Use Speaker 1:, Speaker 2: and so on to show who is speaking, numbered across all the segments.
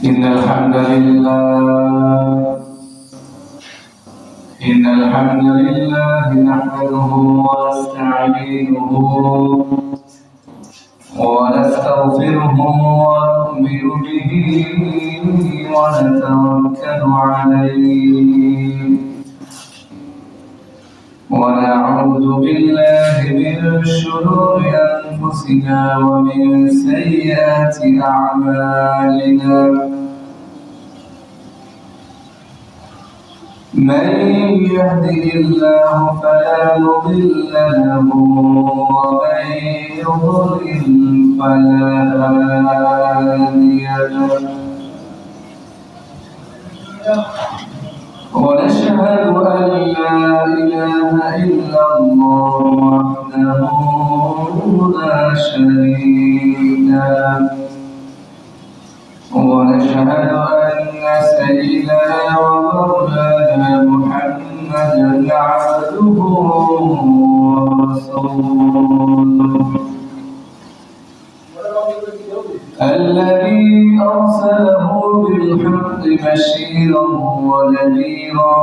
Speaker 1: إن الحمد لله نحمده ونستعينه ونستغفره ونؤمن به ونتوكل عليه ونعوذ بالله من شرور أنفسنا ومن سيئات أعمالنا من يهده الله فلا مضل له ومن يضلل فلا هادي له ونشهد أن لا إله إلا الله وحده لا شريك له ونشهد أن سيدنا ومولانا محمدا عبده ورسوله الذي أرسله بالحق بشيرا ونذيرا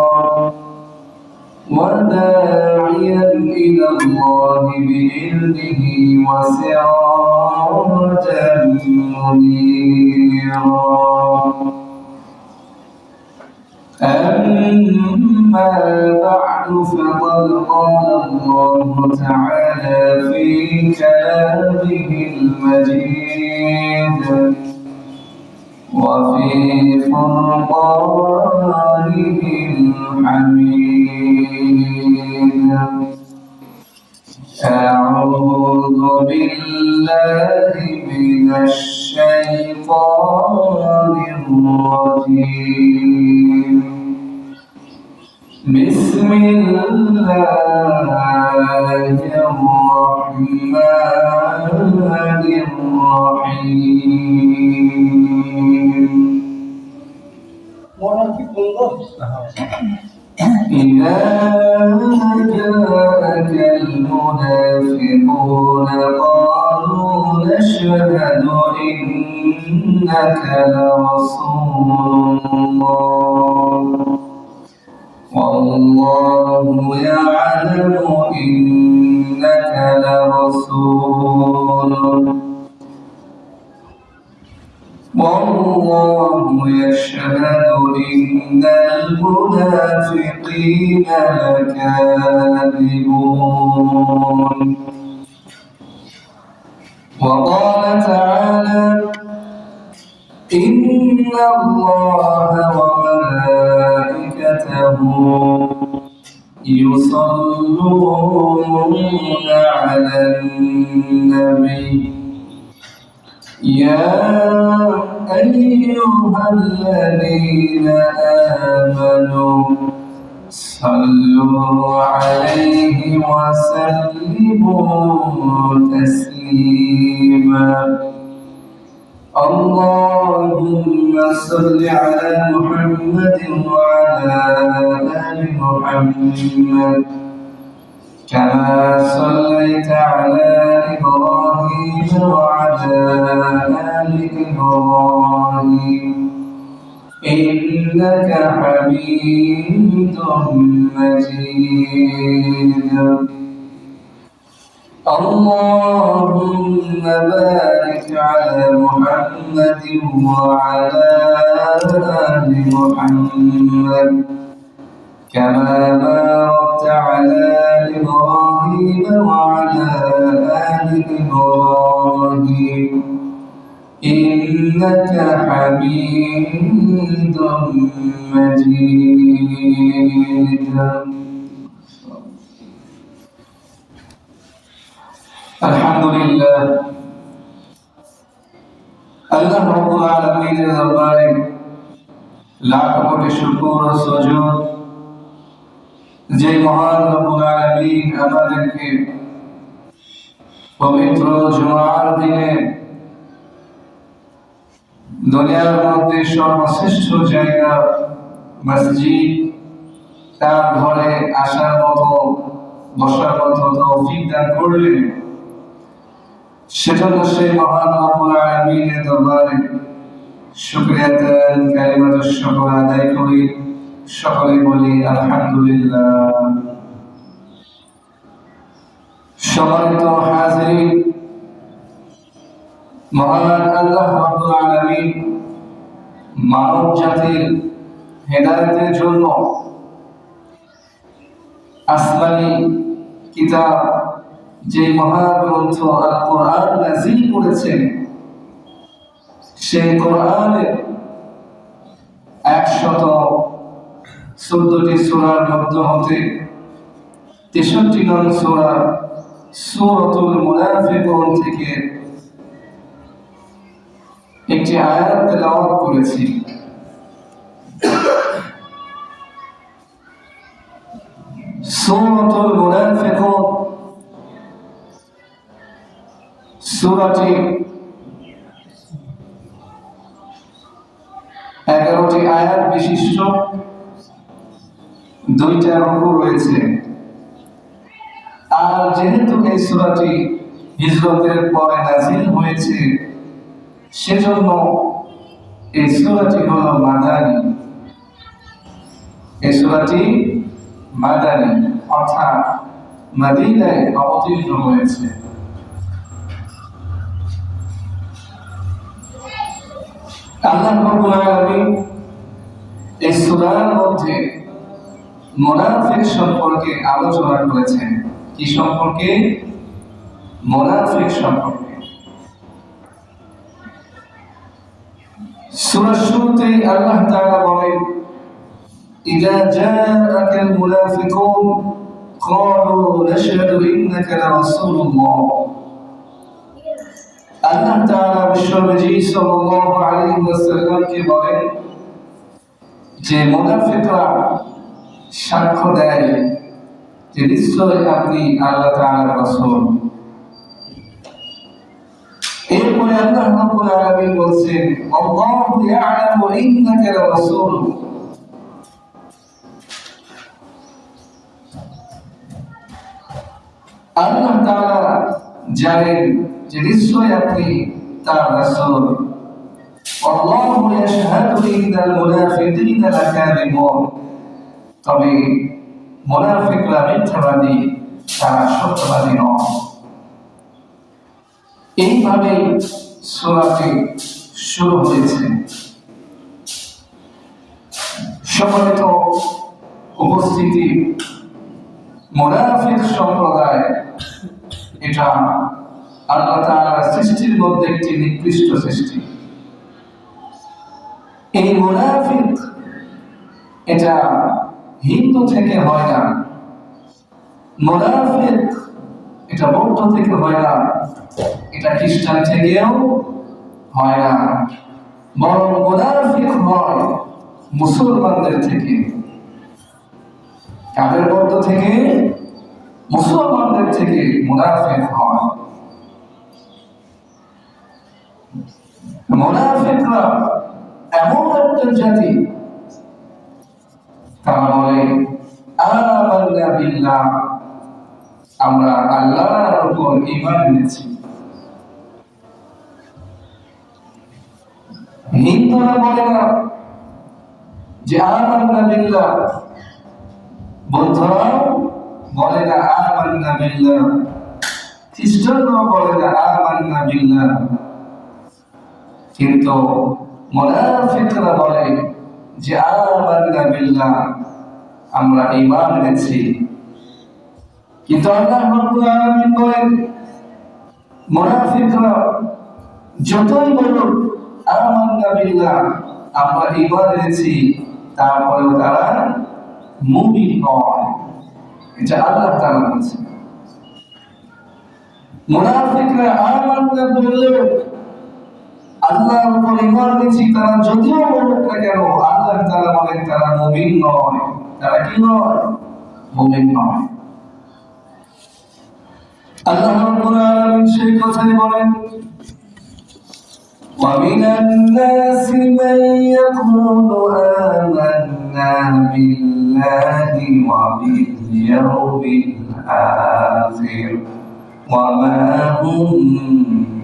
Speaker 1: وداعيا إلى الله بإذنه وسراجا منيرا أما بعد فقد قال الله تعالى في كلامه المجيد وفي فرقانه الحميد أعوذ بالله من الشيطان الرجيم بسم الله الرحمن الرحيم إذا جاءك المنافقون قالوا نشهد إنك لرسول الله والله يعلم إنك لرسوله والله يشهد إن المنافقين لكاذبون وقال تعالى إن الله وملائكته يصلون على النبي يا أيها الذين آمنوا صلوا عليه وسلموا تسليما اللهم صل على محمد وعلى آل محمد كما صليت على إبراهيم وعلى آل إبراهيم إنك حميد مجيد اللهم بارك على محمد وعلى آل محمد كما باركت على إبراهيم وعلى آل إبراهيم إنك حميد مجيد الحمد لله আল্লাহ রাব্বুল আলামিনের দরবারে লাখ কোটি শুকর ও সুজুদ যে মহান রব্বুল আলামিন আমাদেরকে পবিত্র জুমার দিনে দুনিয়ার মধ্যে সর্বশ্রেষ্ঠ জায়গা মসজিদ তার ঘরে আসার মতো বসার মতো তৌফিক দান করলেন সেজন্য সেই মহান রব্বুল আলামিনের দরবারে শুকরিয়াতান কালিমাতুশ শুকর আদায় করি, সকলে বলি আলহামদুলিল্লাহ। সম্মানিত হাজিরিন, মহান আল্লাহ রাব্বুল আলামিন মানব জাতির হেদায়েতের জন্য আসমানী কিতাব যে মহাগ্রন্থ আল কোরআন নাযিল করেছেন, সেই কোরআনের 114টি সূরার মধ্য হতে 63 নং সূরা সূরাতুল মুনাফিকুন থেকে একটি আয়াত তেলাওয়াত করেছি। সূরাতুল মুনাফিকুন সূরাটি 11টি আয়াত বিশিষ্ট, 2টা রুকু রয়েছে। আর যেহেতু এই সূরাটি হিজরতের পরে নাযিল হয়েছে, সেজন্য এই সূরাটি হলো মাদানী। এই সূরাটি মাদানী অর্থাৎ মদিনায় অবতীর্ণ হয়েছে। আল্লাহ রাব্বুল আলামিন এই সূরার মধ্যে মুনাফিক সম্পর্কে আলোচনা করেছেন। কি সম্পর্কে? মুনাফিক সম্পর্কে। সূরার শুরুতেই আল্লাহ তাআলা বলেন, ইযা জাআকাল মুনাফিকুন ক্বালু নাশহাদু ইন্নাকা লারাসূলুল্লাহ। আল্লাহ তাআলা বিশ্বনবী সাল্লাল্লাহু আলাইহি ওয়াসাল্লামকে বলেন যে মুনাফিকরা সাক্ষ্য দেয় যে নিশ্চয় আপনি আল্লাহ তাআলার রাসূল। এরপরে আল্লাহ রাব্বুল আলামিন বলেন, আল্লাহু ইয়ালামু ইন্নাকা লারাসূল। আল্লাহ তাআলা জানেন যে নিশ্চয় আপনি তার রাসূল। আল্লাহু ইয়াশহাদু ইন্নাল মুনাফিকিনা লাকাযিবুন। তবে মুনাফিকরা মিথ্যাবাদী, তারা সত্যবাদী নয়। এইভাবে সূরাটি শুরু হয়েছে। সম্মানিত উপস্থিতি, মুনাফিক সম্প্রদায় এটা আল্লাহ তাআলার সৃষ্টির মধ্যে একটি নিকৃষ্ট সৃষ্টি। এই মুনাফিক এটা হিন্দু থেকে হয় না, মুনাফিক এটা বৌদ্ধ থেকে হয় না, এটা খ্রিস্টান থেকেও হয় না, বরং মুনাফিক হয় মুসলমানদের থেকে। কাদের মধ্য থেকে? মুসলমানদের থেকে মুনাফিক হয়। মুনাফিকরা এমন একটা জাতি, তারা বলে আমান্না বিল্লাহ, আমরা আল্লাহর উপর ঈমান এনেছি। হিন্দুরা বলে না যে আমান্না বিল্লাহ, বৌদ্ধরা বলে না আমান্না বিল্লাহ, খ্রিস্টানরা বলে না আমান্না বিল্লাহ, কিন্তু মুনাফিকরা বলে যে আমান্না বিল্লাহ, আমরা ঈমান এনেছি। কিন্তু আল্লাহ রাব্বুল আলামিন বলেন, মুনাফিকরা যতই বলুক আমান্না বিল্লাহ, আমরা ঈমান এনেছি, তারপরেও তারা মুমিন নয়। এটা আল্লাহ তাআলা বলেছেন। মুনাফিকরা আমান্না বললেও, আল্লাহর উপর ঈমান এনেছি, তারা যদিও বলুক না কেন, আল্লাহ তাআলা বলেন তারা মুমিন নয়। তারা কি নয়? মুমিন নয়। আল্লাহ রাব্বুল আলামিন সেই কথাই বলেন, وَمِنَ النَّاسِ مَن يَقُولُ آمَنَّا بِاللَّهِ وَبِالْيَوْمِ الْآخِرِ وَمَا هُمْ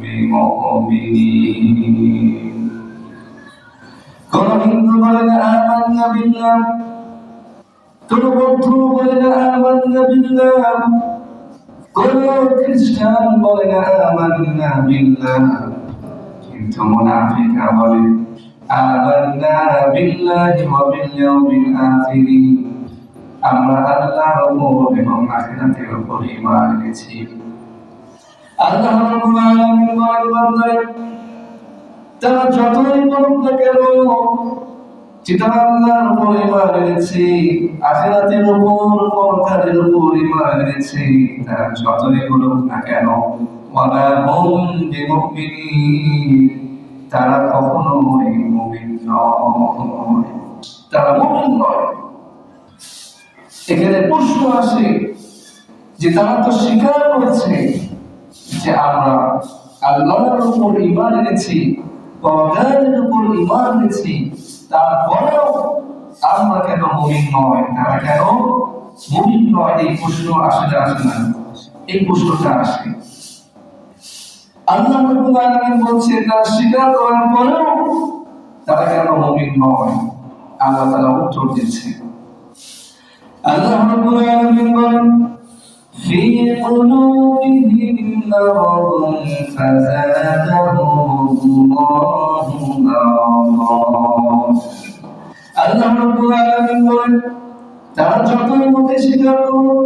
Speaker 1: بِمُؤْمِنِينَ। বলে না আমান্না বিল্লাহ, কোন বৌদ্ধ বলে না আমান্না বিল্লাহ, কোন খ্রিস্টান বলে না আমান্না বিল্লাহ, কিন্তু মুনাফিকরা বলে আমান্না বিল্লাহি ওয়া বিল ইয়াউমিল আখির, আমরা আল্লাহর উপর এবং আখিরাতের উপর ঈমান এনেছি। আল্লাহ রাব্বুল আলামিন বলেন বান্দারে তারা যতই বলুক না কেন যে তারা আল্লাহর উপর ঈমান এনেছে, আখিরাতের উপর, পরকালের উপর ঈমান এনেছে, তারা যতই বলুক না কেন ওয়ালা হুম বিমুমিনিন, তারা কখনোই মুমিন নয়, তারা মুমিন নয়। এখানে প্রশ্ন আসে যে তারা তো স্বীকার করছে যে আমরা আল্লাহর উপর ঈমান এনেছি, পরকালের উপর ঈমান এনেছি, তারপরেও আমরা কেন মুমিন নয়, তারা কেন মুমিন নয়? এই প্রশ্ন আসে না, আসে না? এই প্রশ্নটা আসে। আল্লাহ রাব্বুল আলামিন বলছে তারা স্বীকার করার পরেও তারা কেন মুমিন নয়? আল্লাহ তাআলা উত্তর দিচ্ছে। আল্লাহ রাব্বুল আলামিন বলেন ফি কুলুবিহিম মারাদুন ফাযাদাহুমুল্লাহু মারাদান। আল্লাহ রাব্বুল আলামিন বলেন তারা যতই মুখে স্বীকার করুক,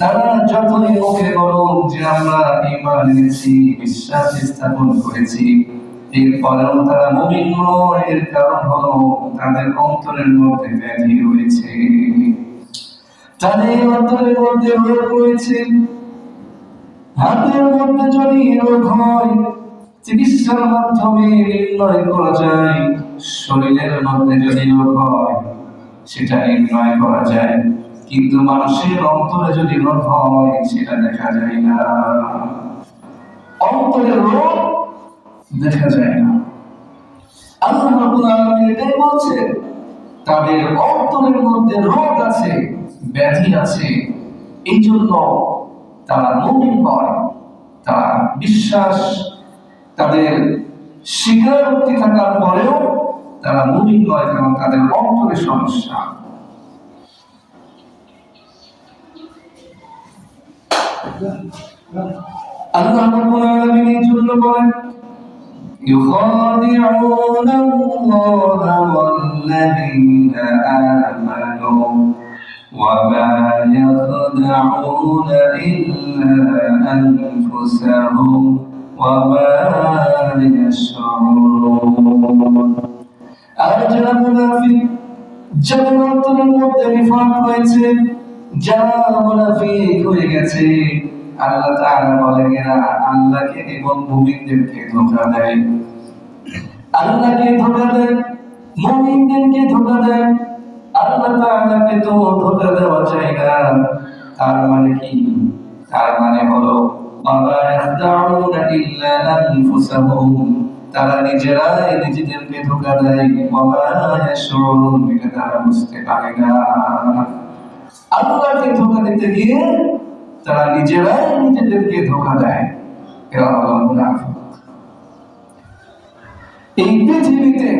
Speaker 1: তারা যতই মুখে বলুক যে আমরা ঈমান এনেছি, বিশ্বাস স্থাপন করেছি, এরপরেও তারা মুমিন নয়। এর কারণ হলো তাদের অন্তরের মধ্যে ব্যাধি রয়েছে, তাদের অন্তরের মধ্যে রোগ রয়েছে। হাতের মধ্যে যদি রোগ হয় চিকিৎসার মাধ্যমে নির্ণয় করা যায়, শরীরের মধ্যে যদি রোগ হয় সেটা নির্ণয় করা যায়, কিন্তু মানুষের অন্তরে যদি রোগ হয় সেটা দেখা যায় না। অন্তরের রোগ দেখা যায় না। আল্লাহ রাব্বুল আলামিন এটাই বলছেন তাদের অন্তরের মধ্যে রোগ আছে, ব্যাধি আছে, এই জন্য তারা মুমিন নয়। তারা বিশ্বাস, তাদের স্বীকারোক্তি থাকার পরেও তারা মুমিন নয়, কারণ তাদের অন্তরে সমস্যা। আল্লাহ রাব্বুল আলামিন এই জন্য বলেন يخادعون الله والذين آمنوا وما يخدعون إلا أنفسهم وما يشعرون। আর যারা মুনাফিক, যাদের অন্তরের মধ্যে নিফাক হয়েছে, যারা মুনাফিক হয়ে গেছে, আল্লাহ তাআলা বলেন এরা আল্লাহকে এবং মুমিনদেরকে ধোঁকা দেয়, আল্লাহকে ধোঁকা দেয়, মুমিনদেরকে ধোঁকা দেয়। আল্লাহ তাআলাকে তো ধোঁকা দেওয়া যায় না। তার মানে কি? তার মানে হলো ওয়ামা ইয়াখদাউনা ইল্লা আনফুসাহুম, তারা নিজেরাই নিজেদেরকে ধোঁকা দেয়। ওয়ামা ইয়াশউরুন, এটা তারা বুঝতে পারে না। আল্লাহকে ধোঁকা দিতে গিয়ে তারা নিজেরাই নিজেদেরকে ধোঁকা দেয়। এরা হলো মুনাফিক। এই পৃথিবীতে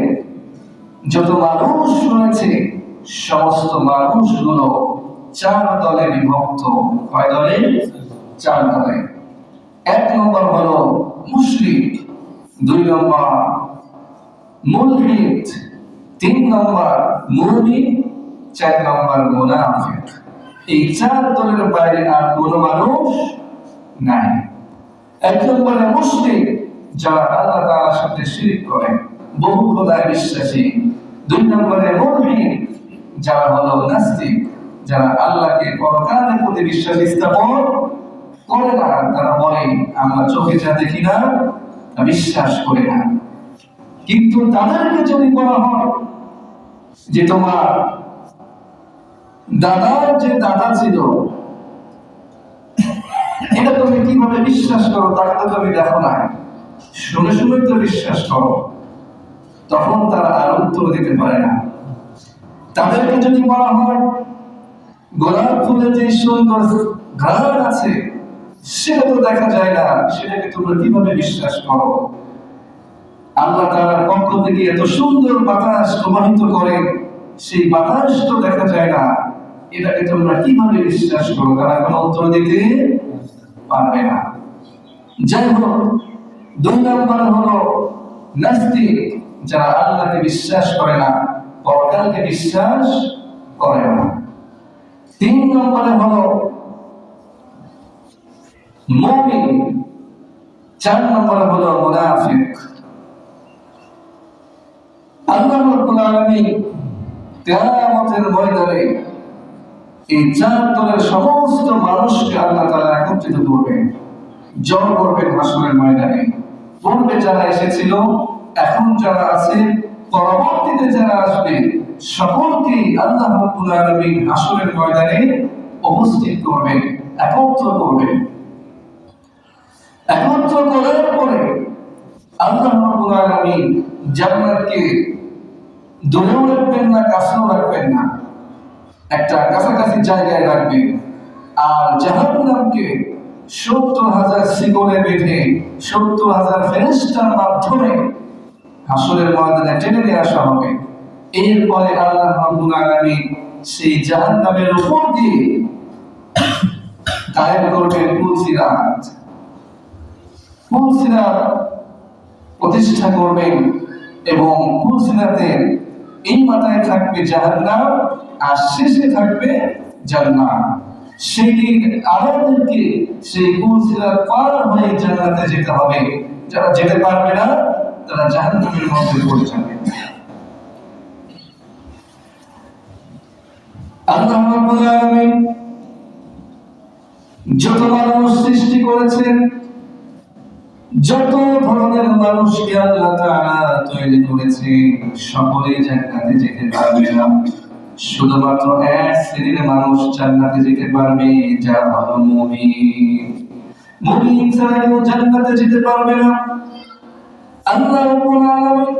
Speaker 1: যত মানুষ রয়েছে সমস্ত মানুষগুলো চার দলে বিভক্ত। কয় দলে? চার দলে। এক নম্বর হলো মুশরিক, দুই নম্বর মুলহিদ, তিন নম্বর মুমিন, চার নম্বর মুনাফিক। এই চার দলের বাইরে আর কোন মানুষ নাই। এক নম্বরে মুশরিক, যারা আল্লাহ তাআলার সাথে শিরক করে, বহু খোদায় বিশ্বাসী। দুই নম্বরে মুমিন, যারা হলো নাস্তিক, যারা আল্লাহকে পরকালের প্রতি বিশ্বাস স্থাপন করে না। তারা বলে আমরা চোখে যা দেখি না তা বিশ্বাস করি না। কিন্তু তাদেরকে যদি বলা হয় যে তোমার দাদার যে দাদা ছিল এটা তুমি কিভাবে বিশ্বাস করো, তাকে তো তুমি দেখো না, শুনে শুনে তো বিশ্বাস করো, তখন তারা আর উত্তর দিতে পারে না। তাদেরকে যদি বলা হয় গোলাপ ফুলের যে সুন্দর ঘ্রাণ আছে সেটা তো দেখা যায় না, সেটাকে তোমরা কিভাবে বিশ্বাস করো? আল্লাহ তাআলার পক্ষ থেকে এত সুন্দর বাতাস প্রবাহিত করে, সেই বাতাস তো দেখা যায় না, এটাকে তোমরা কিভাবে বিশ্বাস করো? তারা কোনো উত্তর দিতে পারবে না। যাই হোক, 2 নম্বর হলো নাস্তিক, যারা আল্লাহকে বিশ্বাস করে না, পরকালকে বিশ্বাস করে না। 3 নম্বরে হলো মুমিন, 4 নম্বরে হলো মুনাফিক। আল্লাহ রাব্বুল আলামিন কিয়ামতের ময়দানে এই 4 দলের সমস্ত মানুষকে আল্লাহ তাআলা একত্রিত করবেন, জড়ো করবেন হাসরের ময়দানে। পূর্বে যারা এসেছিল, এখন যারা আছে, পরবর্তীতে যারা আসবে, সকলকে আল্লাহ রাব্বুল আলামিন হাসরের ময়দানে উপস্থিত করবেন, একত্র করবেন। একত্র করার পরে আল্লাহ রাব্বুল আলামিন জান্নাতকে দূরেও রাখবেন না, কাছেও রাখবেন না, একটা কাছাকাছি জায়গায় রাখবেন। আর জাহান্নামকে 70,000 শিকলে বেঁধে 70,000 ফেরেশতার মাধ্যমে হাসরের ময়দানে টেনে নিয়ে আসা হবে। এরপরে আল্লাহ রাব্বুল আলামিন সেই জাহান্নামের উপর দিয়ে কায়েম করবেন পুলসিরাত। পুলসিরাত প্রতিষ্ঠা করবেন এবং পুলসিরাতের এই মাথায় থাকবে জাহান্নাম আর শেষে থাকবে জান্নাত। সেদিন আমাদেরকে সেই পুলসিরাত পার হয়ে জান্নাতে যেতে হবে। যারা যেতে পারবে না তারা জাহান্নামের মধ্যে পড়ে যাবে। আল্লাহ রাব্বুল আলামিন যত মানুষ সৃষ্টি করেছেন, যত ধরনের মানুষকে আল্লাহ তাআলা তৈরি করেছেন, সকলেই জান্নাতে যেতে পারবে না। শুধুমাত্র এক শ্রেণীর মানুষ জান্নাতে যেতে পারবে, যারা হলো মুমিন। মুমিন ছাড়া কেউ জান্নাতে যেতে পারবে না। আল্লাহ রাব্বুল আলামিন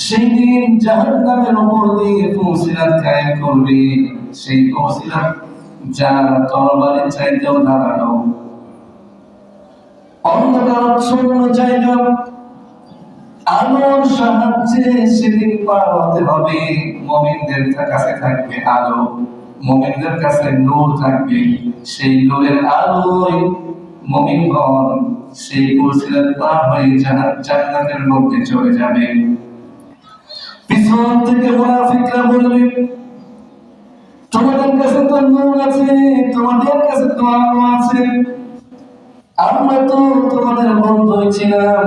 Speaker 1: সেই দিন জাহান্নামের উপর দিয়ে পুলসিরাত কায়েম করবে। সেই পুলসিরাত যা তরবারির চাইতেও ধারালো, অন্ধকারাচ্ছন্ন জায়গা, আলোর সাহায্যে সেদিন পার হতে হবে। মুমিনদের কাছে থাকবে আলো, মুমিনদের কাছে নূর থাকবে। সেই নূরের আলোয় মুমিনগণ সেই পুলসিরাত পার হয়ে জান্নাতের মধ্যে চলে যাবে। পিছন থেকে মুনাফিকরা বলবে, তোমাদের কাছে তো নূর আছে, তোমাদের কাছে তো আলো আছে, আমরা তো তোমাদের বন্ধু ছিলাম,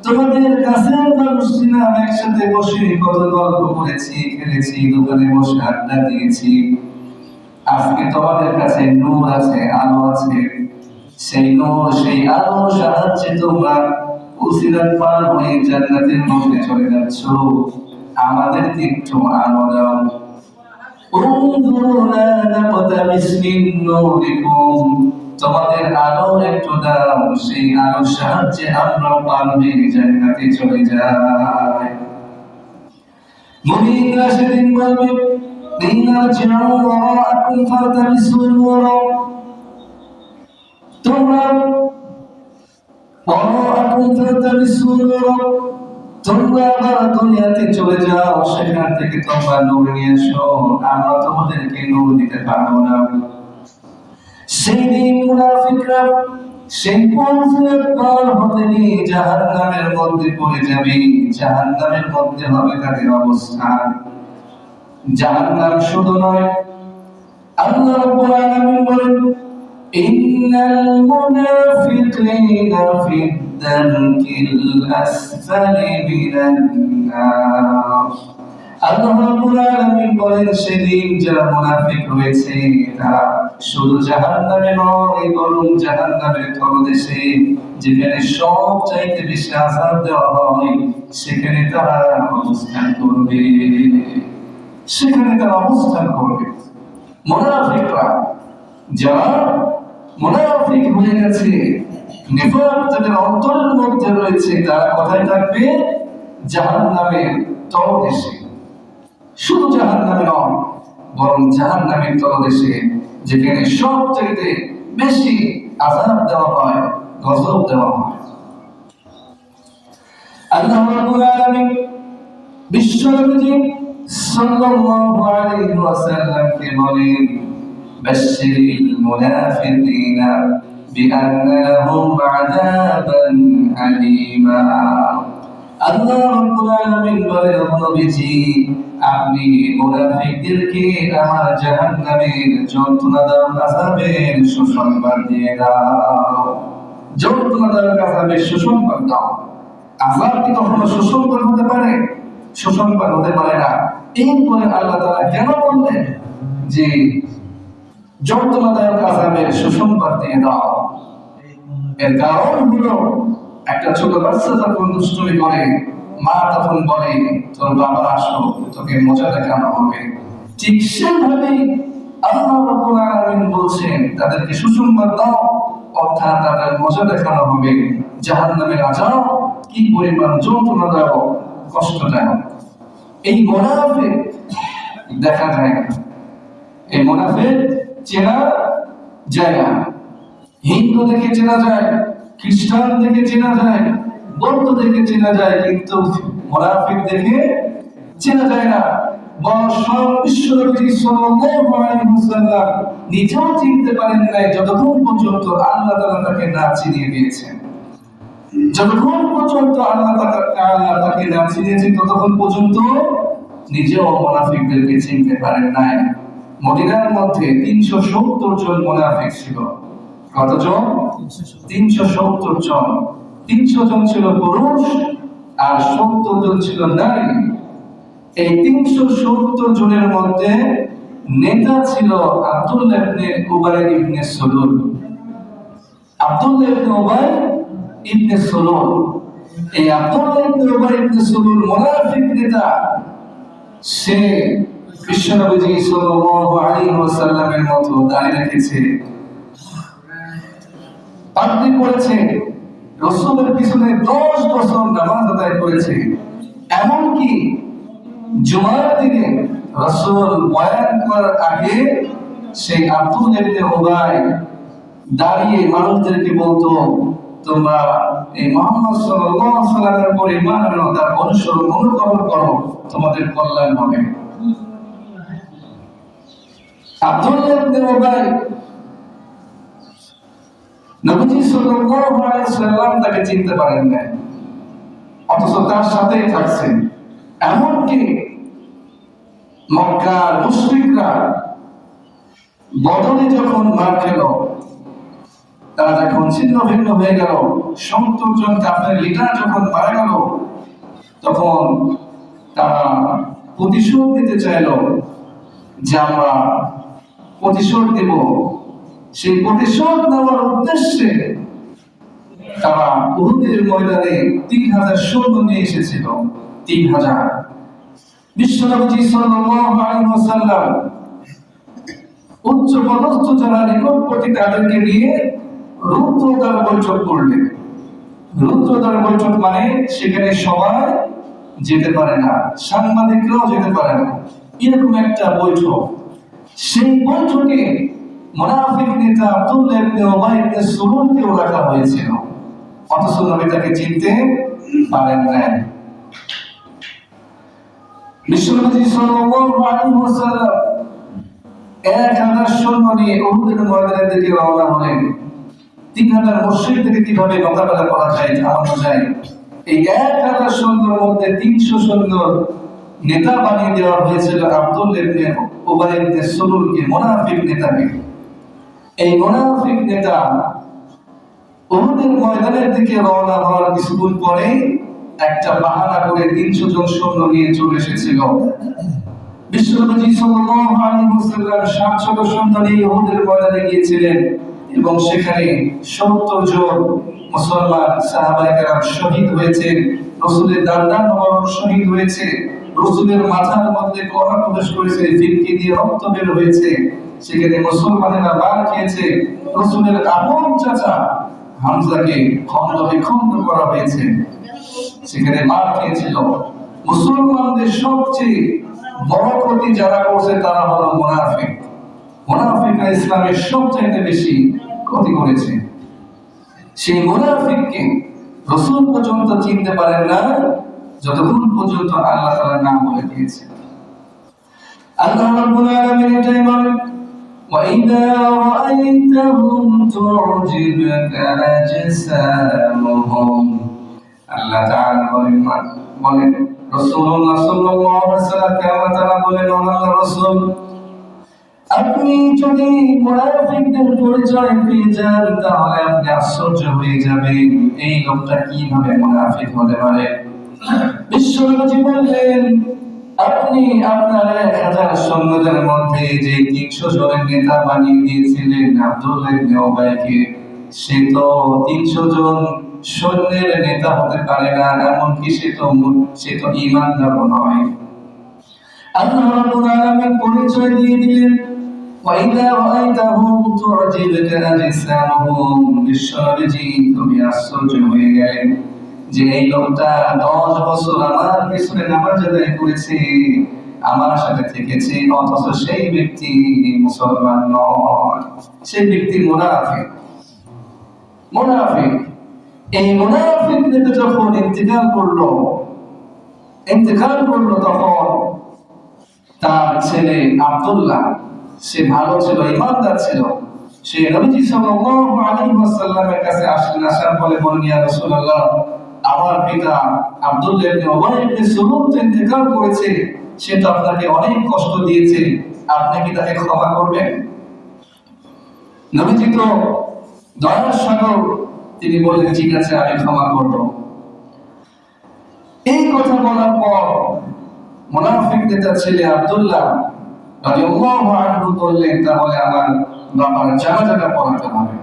Speaker 1: তোমাদের কাছে মানুষ ছিলাম, একসাথে বসে কত গল্প করেছি, খেলেছি, দোকানে বসে আড্ডা দিয়েছি। আজকে তোমাদের কাছে নূর আছে, আলো আছে, সেই নূর, সেই আলোর সাহায্যে তোমরা পুলসিরাত পার হয়ে জান্নাতের মধ্যে চলে যাচ্ছ, আমাদেরকে একটু আলো দাও। উনজুরুনা নাকতাবিস মিন নূরিকুম, তোমাদের আলো একটু দাও, সেই আলোর সাহায্যে আমরা পার হয়ে জান্নাতে চলে যাই। মুমিনরা সেদিন বলবে, ইন্নারজিউ ওয়ারাআকুম ফাতাবিসু নূরা, তোমরা ওয়ারাআকুম ফাতাবিসু নূরা, তোমরা আবার দুনিয়াতে চলে যাও, সেখান থেকে তোমরা নূর নিয়ে এসো, আমরা তোমাদেরকে নূর দিতে পারবো না। সেই দিন মুনাফিকরা সেই পুলসিরাত পার হতে গিয়ে জাহান্নামের মধ্যে পড়ে যাবে। জাহান্নামের মধ্যে হবে তাদের অবস্থান। জাহান্নাম শুধু নয়, আল্লাহ রাব্বুল আলামিন বলেন, ইন্নাল মুনাফিকিনা ফিদ দারকিল আসফালি মিনান নার। আল্লাহ রাব্বুল আলামিন বলেন, সেদিন যারা মুনাফিক রয়েছে তারা শুধু জাহান্নামে নয়, বরং জাহান্নামের তলদেশে, যেখানে সবচাইতে বেশি আযাব দেওয়া হয়, সেখানে তারা অবস্থান করবে। সেখানে তারা অবস্থান করবে। মুনাফিকরা যারা মুনাফিক হয়ে গেছে, নিফাক যাদের অন্তরের মধ্যে রয়েছে, তারা কোথায় থাকবে? জাহান্নামের তলদেশে। শুধু জাহান্নামে নয়, বরং জাহান্নামের তলদেশে, যেখানে সবচেয়ে বেশি আযাব দেওয়া হয়, গজব দেওয়া হয়। আল্লাহ রাব্বুল আলামিন বিশ্বনবী সাল্লাল্লাহু আলাইহি ওয়াসাল্লামকে বলেন, বাশশিরিল মুনাফিকিনা বিআন্না লাহুম আযাবান আলীমা। আল্লাহ রাব্বুল আলামিন বলেন, নবীজি আপনি মুনাফিকদেরকে আমার জাহান্নামের যন্ত্রণাদায়ক আযাবের সুসংবাদ দিয়ে দাও। যন্ত্রণাদায়ক আযাবের সুসংবাদ দাও। আযাব কি কখনো সুসংবাদ হতে পারে? সুসংবাদ হতে পারে না। এরপরে আল্লাহ তাআলা কেন বললেন যে যন্ত্রণাদায়ক আযাবের সুসংবাদ দিয়ে দাও? এর কারণ হলো, একটা ছোট বাচ্চা যখন দুষ্টুমি করে, মা তখন বলে তোর বাবা আসো, তোকে মজা দেখানো হবে। ঠিক সেভাবেই আল্লাহ রাব্বুল আলামিন বলছেন তাদেরকে সুসংবাদ দাও, অর্থাৎ তাদের মজা দেখানো হবে। জাহান্নামের আযাব কি পরিমাণ যন্ত্রণাদায়ক, কষ্টদায়ক। এই মুনাফিক দেখা যায় না, এই মুনাফিক চেনা যায় না। হিন্দু দেখে চেনা যায়, খ্রিস্টান দেখে চেনা যায়, বৌদ্ধ দেখে চেনা যায়, কিন্তু মুনাফিক দেখে চেনা যায় না। বিশ্বনবী সাল্লাল্লাহু আলাইহি ওয়াসাল্লাম নিজেও চিনতে পারেন নাই যতক্ষণ পর্যন্ত আল্লাহ তাআলা তাকে না চিনিয়ে দিয়েছেন। যতক্ষণ পর্যন্ত আল্লাহ তাআলা তাকে না চিনিয়েছেন ততক্ষণ পর্যন্ত নিজেও মুনাফিকদেরকে চিনতে পারেন নাই। মদিনার মধ্যে 370 জন মুনাফিক ছিল। কতজন? 370 জন। 300 জন ছিল পুরুষ আর 70 জন ছিল নারী। এই 370 জনের মধ্যে নেতা ছিল আব্দুল্লাহ ইবনে উবাই ইবনে সুলুল। আব্দুল্লাহ ইবনে উবাই ইবনে সুলুল, এই আব্দুল্লাহ ইবনে উবাই ইবনে সুলুল মুনাফিক নেতা। সে বিশ্বনবী সাল্লাল্লাহু আলাইহি ওয়াসাল্লামের মতো দাঁড়িয়ে রেখেছে, পাগড়ি পরেছে, রাসূলের পিছনে 10 বছর নামাজ আদায় করেছে। এমনকি জুমার দিনে রাসূল বয়ান করার আগে সেই আব্দুল্লাহ ইবনে উবাই দাঁড়িয়ে মানুষদেরকে বলতো, তোমরা এই মুহাম্মদ সাল্লাল্লাহু আলাইহি ওয়াসাল্লামের উপর ঈমান আনো, তার অনুকরণ করো, তোমাদের কল্যাণ হবে। আব্দুল্লাহ ইবনে উবাই নবীজি সাল্লাল্লাহু আলাইহি ওয়াসাল্লাম তাকে চিনতে পারেন না, অথচ তার সাথেই থাকছেন। এমনকি মক্কার মুশরিকরা বদরে যখন মার খেল, তারা যখন ছিন্ন ভিন্ন হয়ে গেল, 70 জন কাফের লিডার যখন মারা গেল, তখন তারা প্রতিশোধ নিতে চাইল যে আমরা প্রতিশোধ দেব। সেই প্রতিশোধ নেওয়ার উদ্দেশ্যে তারা উহুদের ময়দানে 3000 সৈন্য নিয়ে এসেছিল। 3000। বিশ্বনবী সাল্লাল্লাহু আলাইহি ওয়াসাল্লাম উচ্চ পদস্থ যারা নিকটবর্তী তাদেরকে নিয়ে রুদ্রদ্বার বৈঠক করলেন। রুদ্রদ্বার বৈঠক মানে সেখানে সবাই যেতে পারে না, সাংবাদিকরাও যেতে পারে না, এরকম একটা বৈঠক। সেই বৈঠকে মুনাফিক নেতা আব্দুল্লাহ ইবনে উবাই ইবনে সুলুলকেও রাখা হয়েছিল, অথচ নবী তাকে চিনতে পারেন না। বিশ্বনবী সাল্লাল্লাহু আলাইহি ওয়াসাল্লাম 1000 সৈন্য নিয়ে উহুদের ময়দানের দিকে রওনা হলেন। 3000 মুশরিকদেরকে কিভাবে মোকাবেলা করা যায়, থামানো যায়, এই 1000 সৈন্যের মধ্যে 300 সৈন্য নেতা বানিয়ে দেওয়া হয়েছিল আব্দুল্লাহ ইবনে উবাই ইবনে সুলুলকে, মুনাফিক নেতাকে। এই মুনাফিক নেতা উহুদের ময়দানের দিকে রওনা হওয়ার কিছুক্ষণ পরে একটা বাহানা করে 300 জন সৈন্য নিয়ে চলে এসেছিল। বিশ্বনবী সাল্লাল্লাহু আলাইহি ওয়াসাল্লাম 700 সৈন্য নিয়ে উহুদের ময়দানে গিয়েছিলেন এবং সেখানে 70 জন মুসলমান সাহাবায়ে কেরাম শহীদ হয়েছেন। রাসূলের দান্দান মোবারক শহীদ হয়েছে, রাসূলের মাথার মধ্যে কড়া প্রবেশ করেছে, ফিনকি দিয়ে রক্ত বের হয়েছে। সেখানে মুসলমানেরা মার খেয়েছে। রাসূলের আপন চাচা হামজাকে খণ্ড করা হয়েছে, সেখানে মার খেয়েছিল। মুসলমানদের সবচেয়ে বড় ক্ষতি যারা করছে তারা হলো মুনাফিক। মুনাফিকরা ইসলামের সবচেয়ে বেশি ক্ষতি করেছে। সেই মুনাফিককে রাসূল পর্যন্ত চিনতে পারেন না যতক্ষণ পর্যন্ত আল্লাহ তাআলা নাম বলে দিয়েছেন। আল্লাহ রাব্বুল আলামিন এটাই বলেন, وَإِذَا رَأَيْتَهُمْ تُعْجِبُكَ أَجْسَامُهُمْ আল্লাহ তাআলা বলেন রাসূলুল্লাহ সাল্লাল্লাহু আলাইহি ওয়াসাল্লামকে আল্লাহ তাআলা বলেন, ও আল্লাহর রাসূল, আপনি যদি মুনাফিকদের পরিচয় পেয়ে যান তাহলে আপনি আশ্চর্য হয়ে যাবেন এই লোকটা কিভাবে মুনাফিক হতে পারে। বিশ্বনবী বললেন, আপনি আপনার 1000 সৈন্যদের মধ্যে যে 300 জনের নেতা বানিয়ে দিয়েছিলেন আব্দুল্লাহ ইবনে উবাইকে, সে তো 300 জন সৈন্যের নেতা হতে পারে না, এমনকি সে তো ঈমানদারও নয়। আল্লাহ রাব্বুল আলামিন পরিচয় দিয়ে দিলেন, وَإِذَا رَأَيْتَهُمْ تُعْجِبُكَ أَجْسَامُهُمْ বিশ্বনবী তুমি আশ্চর্য হয়ে গেলেন যে এই লোকটা 10 বছর আমার পিছনে নামাজ আদায় করেছে, আমার সাথে থেকেছে, অথচ সেই ব্যক্তি মুসলমান নয়, সেই ব্যক্তি মুনাফিক। এই মুনাফিক নেতা যখন ইন্তেকাল করলো তখন তার ছেলে আব্দুল্লাহ, সে ভালো ছিল, ইমানদার ছিল, সে নবীজি সাল্লাল্লাহু আলাইহি ওয়াসাল্লামের কাছে আসার পরে বলেন, ইয়া রাসূলুল্লাহ, আমার পিতা আব্দুল্লাহ ইবনে উবাই ইবনে সুলুল ইন্তেকাল করেছে, সে তো আপনাকে অনেক কষ্ট দিয়েছে, আপনি কি তাকে ক্ষমা করবেন? নবীজি তো দয়ার সাগর, তিনি বললেন, ঠিক আছে, আমি ক্ষমা করব। এই কথা বলার পর মুনাফিক নেতার ছেলে আব্দুল্লাহ রাদিয়াল্লাহু আনহু বললেন, তাহলে আমার বাবার জানাজাটা পড়াতে হবে,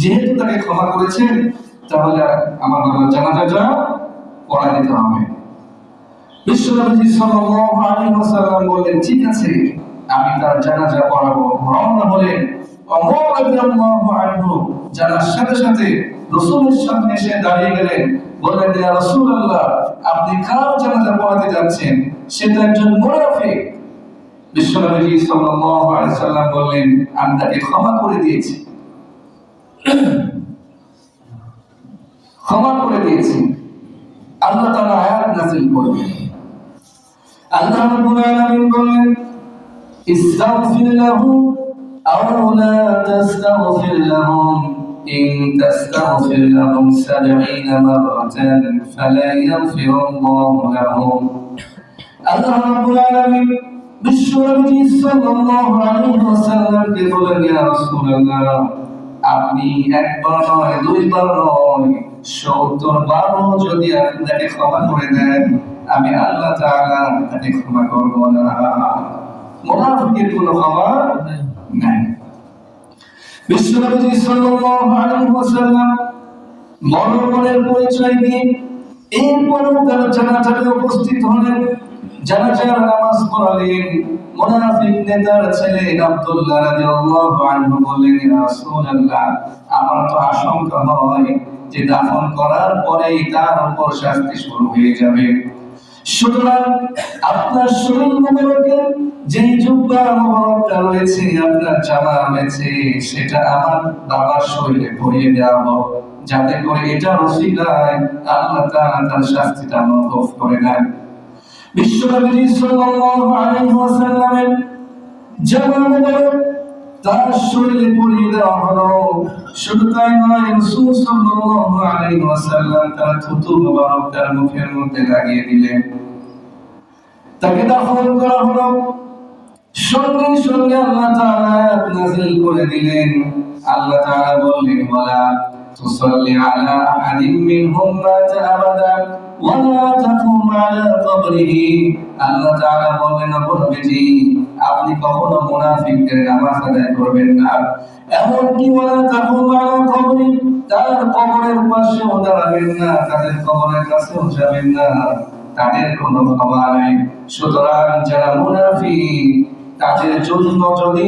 Speaker 1: যেহেতু তাকে ক্ষমা করেছেন তাহলে আমার বাবার জানাজাটা পড়া দিতে হবে। বিশ্বনবী সাল্লাল্লাহু আলাইহি ওয়াসাল্লাম বললেন, ঠিক আছে, আমি তার জানাজা পড়াবো। রওনা হলেন। ওমর রাদিয়াল্লাহু আনহু জানার সাথে সাথে রাসূলের সামনে এসে দাঁড়িয়ে গেলেন, বললেন, ইয়া রাসূলুল্লাহ, আপনি কার জানাজা পড়াতে যাচ্ছেন? সে তো একজন মুনাফিক। বিশ্বনবী সাল্লাল্লাহু আলাইহি ওয়াসাল্লাম বললেন, আমি তাকে ক্ষমা করে দিয়েছি, আল্লাহ তাআলা আয়াত নাযিল করলেন। আল্লাহ রাব্বুল আলামিন বললেন, ইস্তাগফির লাহু আও লা তাস্তাগফির লাহুম ইন তাস্তাগফির লাহুম 70 মাররাতান ফালা ইয়াগফিরুল্লাহু লাহুম। আল্লাহ রাব্বুল আলামিন বিশ্বনবী সাল্লাল্লাহু আলাইহি ওয়াসাল্লামকে বলেন, ইয়া রাসূলুল্লাহ, আপনি একবার নয়, দুইবার নয়, 70 বারও যদি আপনি তাকে ক্ষমা করে দেন, আমি আল্লাহ তাআলা তাকে ক্ষমা করব না। মুনাফিকের কোনো ক্ষমা নাই। বিশ্বনবী সাল্লাল্লাহু আলাইহি ওয়াসাল্লাম মরণের পরিচয় দিয়ে এরপরও তার জানাজাতে উপস্থিত হলেন, জানাজার নামাজ পড়ালেন। মুনাফিক নেতার ছেলে আব্দুল্লাহ রাদিয়াল্লাহু আনহু বললেন, ইয়া রাসূলুল্লাহ, আমার তো আশঙ্কা হয় যে দাফন করার পরেই তার উপর শাস্তি শুরু হয়ে যাবে, সুতরাং আপনার শরীর মুবারকে যেই জুব্বা মুবারকটা রয়েছে, আপনার জামা রয়েছে, সেটা আমার বাবার শরীরে পরিয়ে দেওয়া হোক, যাতে করে এটা ওসিলায় আল্লাহ তাআলা তার শাস্তিটা মাফ করে দেন। বিশ্বনবী সাল্লাল্লাহু আলাইহি ওয়াসাল্লামের জামা মুবারক তার শরীরে পরিয়ে দেওয়া হলো। শুধু তাই নয়, রাসূল সাল্লাল্লাহু আলাইহি ওয়াসাল্লাম তার থুতু মুবারক তার মুখের মধ্যে লাগিয়ে দিলেন। তাকে দাফন করা হলো। সঙ্গে সঙ্গে আল্লাহ তাআলা আয়াত নাযিল করে দিলেন। আল্লাহ তাআলা বললেন, ওয়ালা তুসাল্লি আলা আহাদিন মিনহুম মাতা আবাদা ওয়ালা তাকুম আলা কবরিহি। আল্লাহ তাআলা বললেন, নবীজি, আপনি কখনো মুনাফিকদের নামাজ আদায় করবেন না, এমনকি ওয়ালা তাকুম আলা কবরি, তার কবরের পাশেও দাঁড়াবেন না, তাদের কবরের কাছেও যাবেন না, তাদের কোনো ক্ষমা নাই। সুতরাং যারা মুনাফিক, তাদের জন্য যদি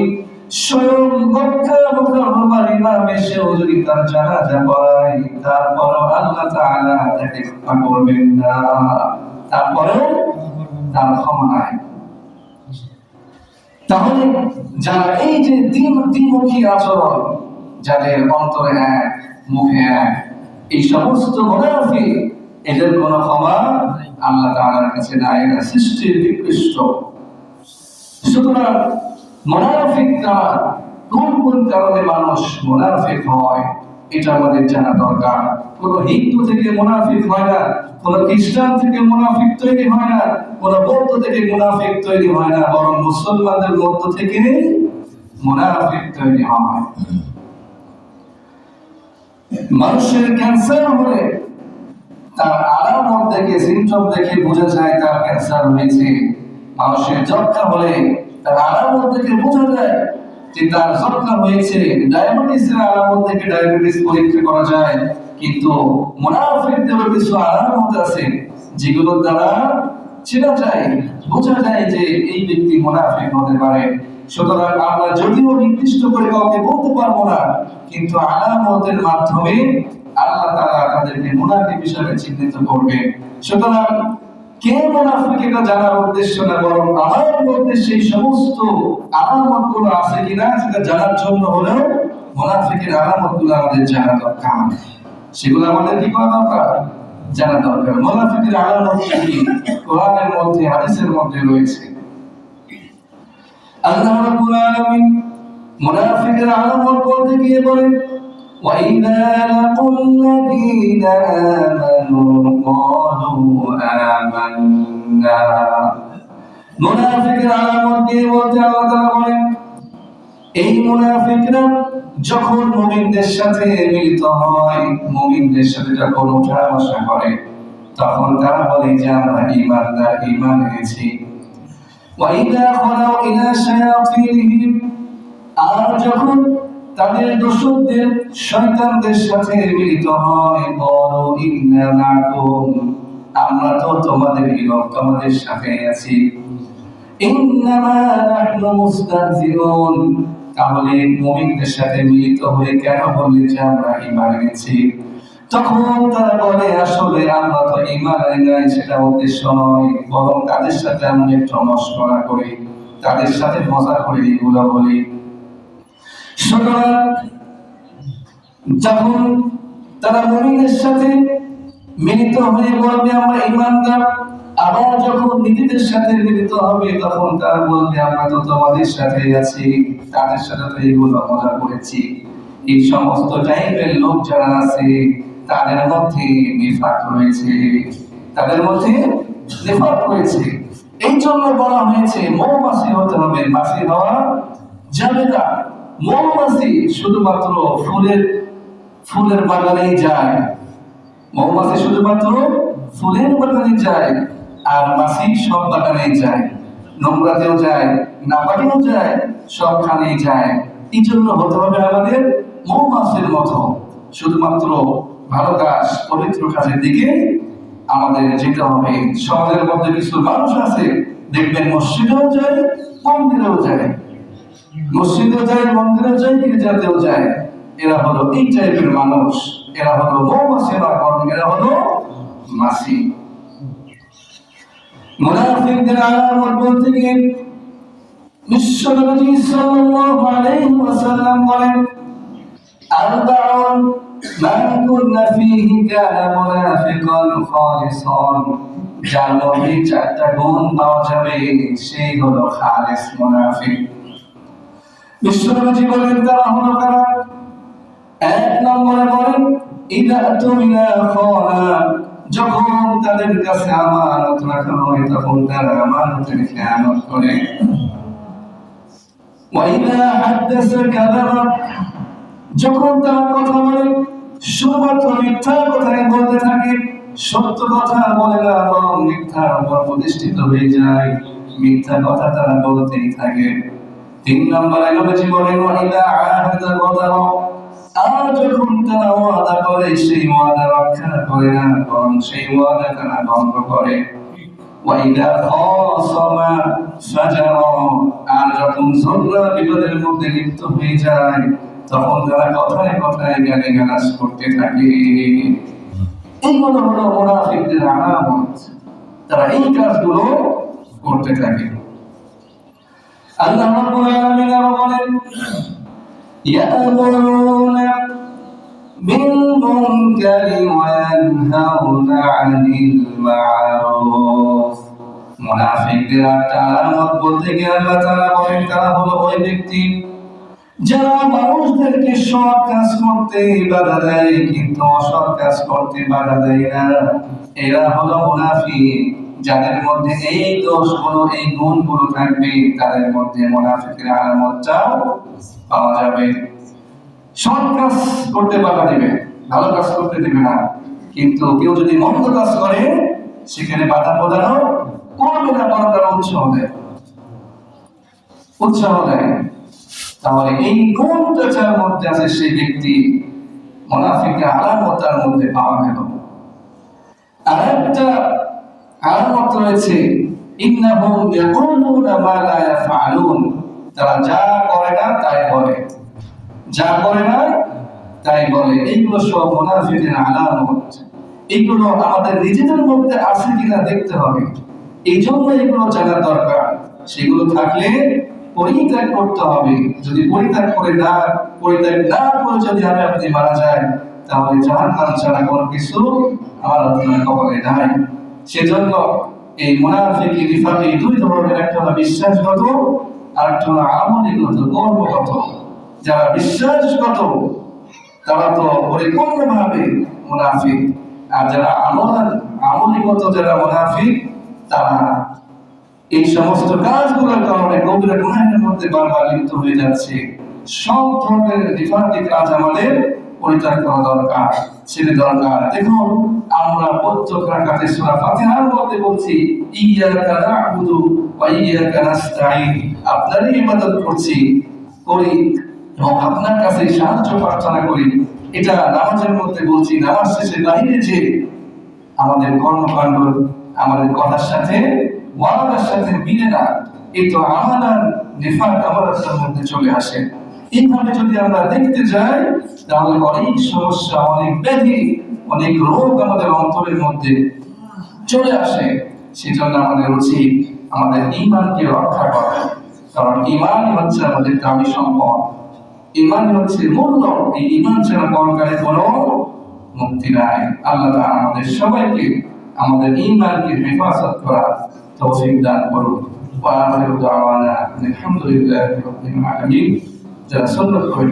Speaker 1: স্বয়ং মক্কা মুকাররমার ইমাম এসেও যদি তার জানাজা পড়ায়, তারপরও আল্লাহ তাআলা তাকে ক্ষমা করবেন না, তারপরেও তার ক্ষমা নাই। তাহলে যারা এই যে দ্বিমুখী আচরণ, যাদের অন্তরে এক, মুখে এক, এই সমস্ত মুনাফিক এদের কোন ক্ষমা আল্লাহ তাআলার কাছে নাই, এরা সৃষ্টির নিকৃষ্ট। সুতরাং মুনাফিক কারা, কোন কোন কারণে মানুষ মুনাফিক হয় এটা আমাদের জানা দরকার। কোন হিন্দু থেকে মুনাফিক হয় না, কোন খ্রিস্টান থেকে মুনাফিক তৈরি হয় না, কোন বৌদ্ধ থেকে মুনাফিক তৈরি হয় না, বরং মুসলমানদের মধ্য থেকে মুনাফিক তৈরি হয়। মানুষের ক্যান্সার হলে তার আলামত দেখে, সিমটম দেখে বোঝা যায় তার ক্যান্সার হয়েছে। মানুষের যক্ষ্মা হলে তার আলামত দেখে বোঝা যায় যে তার যক্ষ্মা হয়েছে। ডায়াবেটিসের আলামত দেখে ডায়াবেটিস পরীক্ষা করা যায়। কিন্তু মুনাফিকদেরও কিছু আলামত আছে যেগুলোর দ্বারা চেনা যায়, বোঝা যায় যে এই ব্যক্তি মুনাফিক হতে পারে। সুতরাং আমরা যদিও নির্দিষ্ট করে কাউকে বলতে পারবো না, কিন্তু আলামতের মাধ্যমে আল্লাহ তাআলা তাদেরকে মুনাফিক হিসেবে চিহ্নিত করবে। সুতরাং কে মুনাফিক এটা জানার উদ্দেশ্য না, বরং আমার মধ্যে সেই সমস্ত আলামতগুলো আছে কিনা সেটা জানার জন্য হলেও মুনাফিকের আলামতগুলো আমাদের জানা দরকার। সেগুলো আমাদের কি করা দরকার? জানা দরকার। মুনাফিকের আলামত কি কোরআনের মধ্যে, হাদিসের মধ্যে রয়েছে। আল্লাহ রাব্বুল আলামিন মুনাফিকের আলামত বলতে গিয়ে বলেন, وَإِذَا لَقُوا الَّذِينَ آمَنُوا قَالُوا آمَنَّا। মুনাফিকের আলামত দিয়ে বলতে আল্লাহ তাআলা বলেন, এই মুনাফিকরা যখন মুমিনদের সাথে মিলিত হয়, মুমিনদের সাথে যখন ওঠা বসা করে, তখন তারা বলে যে আমরা ঈমানদার, ঈমান এনেছি। وَإِذَا خَلَوْا إِلَى شَيَاطِينِهِمْ, আর যখন তাদের দোসরদের শয়তানদের সাথে মিলিত হয়, বলো ইন্না মাকুম, আমরা তো তোমাদেরই লোক, তোমাদের সাথে আছি। ইন্নামা নাহনু মুস্তাহজিউন, তাহলে মুমিনদের সাথে মিলিত হয়ে কেন বললে যে আমরা ঈমান এনেছি? তখন তারা বলে আসলে আমরা তো ঈমান আনি নাই, সেটা উদ্দেশ্য নয়, বরং তাদের সাথে আমরা একটু মশকরা করি, তাদের সাথে মজা করে এগুলো বলি। সুতরাং যখন তারা মুমিনদের সাথে মিলিত হয়ে বলবে আমরা ঈমানদার, আবার যখন নিজেদের সাথে মিলিত হবে তখন তারা বলবে আমরা তো তোমাদের সাথে আছি, তাদের সাথে তো এগুলো মজা করেছি। এই সমস্ত টাইপের লোক যারা আছে তাদের মধ্যে নিফাক রয়েছে, তাদের মধ্যে নিফাক রয়েছে। এই জন্য বলা হয়েছে মৌমাছি হতে হবে, মাছি হওয়া যাবে না। মৌমাছি শুধুমাত্র ফুলের বাগানেই যায়, মৌমাছি শুধুমাত্র ফুলের বাগানে যায়, আর মাছি সব বাগানেই যায়, নোংরাতেও যায়, নাপাকেও যায়, সবখানেই যায়। এই জন্য হতে হবে আমাদের মৌমাছির মতো, শুধুমাত্র ভালো কাজ, পবিত্র কাজের দিকে আমাদের যেতে হবে। সমাজের মধ্যে কিছু মানুষ আছে দেখবেন মসজিদেও যায়, মন্দিরেও যায়, মসজিদেও যায়, মন্দিরেও যায়, গির্জাতেও যায়। এরা হলো এই টাইপের মানুষ, এরা হলো মৌমাছি না, বরং এরা হলো মাছি। মুনাফিকদের আলামত বলতে গিয়ে বিশ্বনবী সাল্লাল্লাহু আলাইহি ওয়াসাল্লাম বলেন, আরবাউন মান কুননা ফীহি কানা মুনাফিকান খালিসান, যার মধ্যে চারটা গুণ পাওয়া যাবে সেই হলো খালিস মুনাফিক। বিশ্বনবী বলেন তারা হলো কারা? এক নম্বরে বলেন ইদা তুমিনা খানা, যখন তাদের কাছে আমানত রাখা হয় তখন তারা আমানতের খেয়ানত করে। ওয়া ইদা হাদাসা কাযাবা, যখন তারা কথা বলে শুধুমাত্র মিথ্যা কথাই বলতে থাকে, সত্য কথা বলে না, বরং মিথ্যার উপর প্রতিষ্ঠিত হয়ে যায়, মিথ্যা কথা তারা বলতেই থাকে। তিন নম্বরে নবীজি বলেন ওয়া ইদা আহাদা গাদারা, আর যখন তারা ওয়াদা করে সেই ওয়াদা রক্ষা করে না, বরং সেই ওয়াদা তারা ভঙ্গ করে। ওয়া ইদা খাসামা ফাজারা, আর যখন ঝগড়া বিবাদের মধ্যে লিপ্ত হয়ে যায় তখন তারা কথায় কথায় গালিগালাজ করতে থাকে। এইগুলো হলো মুনাফিকদের আলামত, তারা এই কাজগুলো করতে থাকে। আল্লাহ রাব্বুল আলামিন বলেন ইয়ামুরুনা بالمنكر وينهون عن المعروف মুনাফিকদের একটা আলামত বলতে গিয়ে আল্লাহ তাআলা বলেন তারা হলো ওই ব্যক্তি যারা মানুষদেরকে সৎ কাজ করতে বাধা দেয় কিন্তু অসৎ কাজ করতে বাধা দেয় না। এরা হলো মুনাফিক। যাদের মধ্যে এই দোষগুলো এই গুণগুলো থাকবে তাদের মধ্যে মুনাফিকের আলামতটাও পাওয়া যাবে। সৎ কাজ করতে বাধা দিবে, ভালো কাজ করতে দিবে না, কিন্তু কেউ যদি মন্দ কাজ করে সেখানে বাধা প্রদানও করবে না, বরং তারা উৎসাহ দেয়। তাহলে এই গুণটা যার মধ্যে আছে সেই ব্যক্তি মুনাফিকের আলামত তার মধ্যে পাওয়া গেল। আর একটা আলামত রয়েছে ইন্নাহুম ইয়াকুলুনা মা লা ইয়াফআলুন, তারা যা করে না তাই বলে, যা করে না তাই বলে। এইগুলো সব মুনাফিকের আলামত। এইগুলো আমাদের নিজেদের মধ্যে আছে কিনা দেখতে হবে, এই জন্য এগুলো জানা দরকার। সেগুলো থাকলে পরিত্যাগ করতে হবে। যদি পরিত্যাগ না করে যদি আপনি মারা যায় তাহলে জাহান্নাম ছাড়া কোনো কিছু আমার আপনার কপালে নাই। সেজন্য এই মুনাফিকি নিফাকি দুই ধরনের, একটা হলো বিশ্বাসগত আর একটা হলো আমলীগত কর্মগত। যারা বিশ্বাসগত তারা তো পরিপূর্ণভাবে মুনাফিক, আর যারা আমলীগত যারা মুনাফিক তারা এই সমস্ত কাজগুলোর কারণে গভীর গুনাহের মধ্যে বারবার লিপ্ত হয়ে যাচ্ছে। সব ধরনের নিফাকি কাজ আমাদের পরিত্যাগ করা দরকার, ছেড়ে দরকার। দেখুন আমরা প্রত্যেক রাকাতে সূরা ফাতিহার মধ্যে বলছি ইয়্যাকা না'বুদু ওয়া ইয়্যাকা নাস্তাঈন, আপনারই ইবাদত করি এবং আপনার কাছে সাহায্য প্রার্থনা করি। এটা নামাজের মধ্যে বলছি। নামাজ শেষে বাইরে যে আমাদের কর্মকাণ্ড আমাদের কথার সাথে ওয়াদার সাথে মিলে না, এই তো আমাদের নিফাক আমাদের মধ্যে চলে আসে। এইভাবে যদি আমরা দেখতে যাই তাহলে অনেক সমস্যা, অনেক ব্যাধি, অনেক রোগ আমাদের অন্তরের মধ্যে চলে আসে। সেজন্য আমাদের উচিত আমাদের ঈমানকে রক্ষা করা, কারণ ঈমানই হচ্ছে আমাদের দামি সম্পদ, ঈমানই হচ্ছে মূল্য। এই ঈমান ছাড়া পরকালে কোনো মুক্তি নাই। আল্লাহ তাআলা আমাদের সবাইকে আমাদের ঈমানকে হেফাজত করার তৌফিক দান করুন। ওয়া আখিরু দাওয়ানা আলহামদুলিল্লাহি রাব্বিল আলামিন। যারা সুন্নাত করে